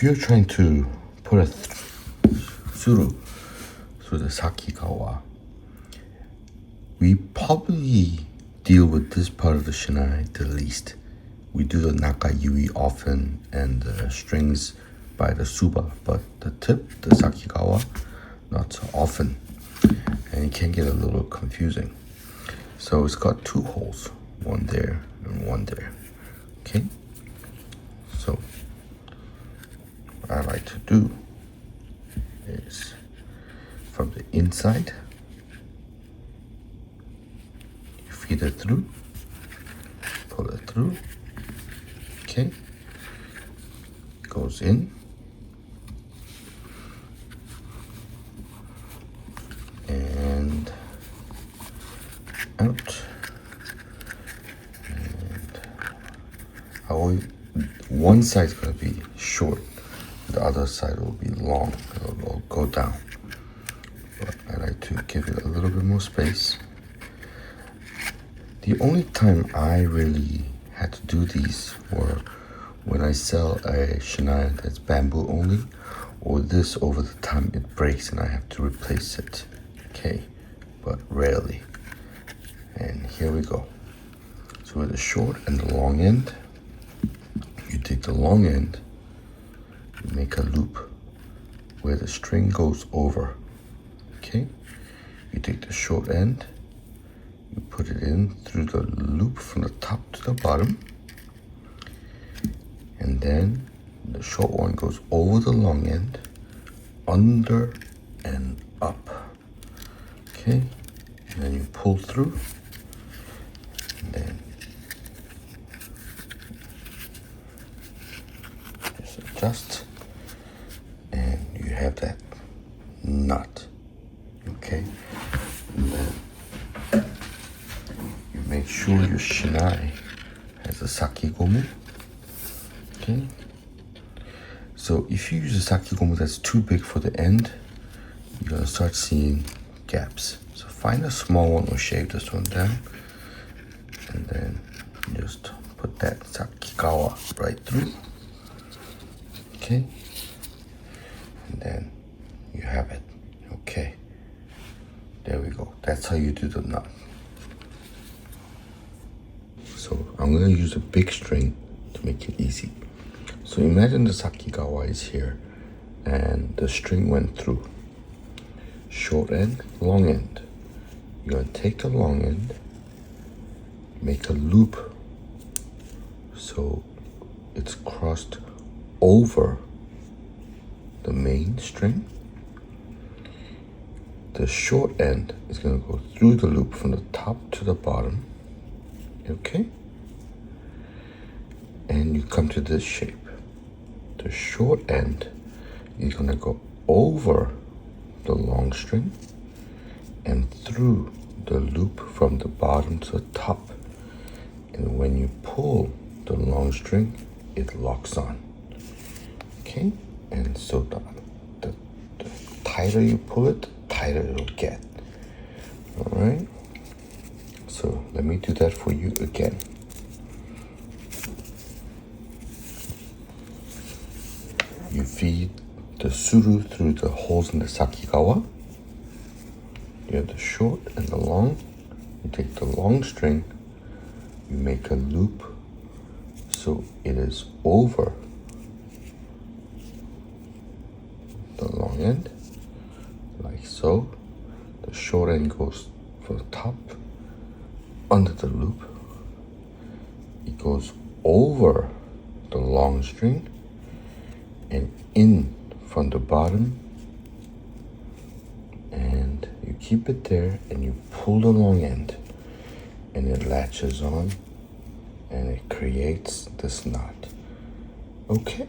if you're trying to put a tsuru through the sakigawa, we probably deal with this part of the shinai the least. We do the nakayui often and the strings by the suba, but the tip, the sakigawa, not so often. And it can get a little confusing. So it's got two holes, one there and one there. Okay? So what I like to do is from the inside, you feed it through, pull it through, okay, goes in, and out, and one side's going to be short, the other side will be long, it'll go down. But I like to give it a little bit more space. The only time I really had to do these were when I sell a shinai that's bamboo only, or this over the time it breaks and I have to replace it. Okay, but rarely. And here we go. So with the short and the long end, you take the long end, you make a loop where the string goes over. Okay, you take the short end, you put it in through the loop from the top to the bottom, and then the short one goes over the long end, under and up. Okay, and then you pull through, and then just adjust, and you have that knot. Okay, and then you make sure your shinai has a sakigomu. Okay, so if you use a sakigomu that's too big for the end, you're gonna start seeing gaps. So find a small one or shave this one down, and then just put that sakigawa right through. Okay, and then you have it. Okay, there we go. That's how you do the knot. So I'm gonna use a big string to make it easy. So imagine the sakigawa is here and the string went through. Short end, long end. You're gonna take the long end, make a loop so it's crossed over the main string. The short end is gonna go through the loop from the top to the bottom. Okay? And you come to this shape. The short end is gonna go over the long string and through the loop from the bottom to the top. And when you pull the long string, it locks on. Okay? And so the tighter you pull it, the tighter it'll get. All right? So let me do that for you again. You feed the tsuru through the holes in the sakigawa. You have the short and the long. You take the long string, you make a loop so it is over the long end, like so. The short end goes from the top, under the loop. It goes over the long string and in from the bottom, and you keep it there and you pull the long end and it latches on and it creates this knot. Okay.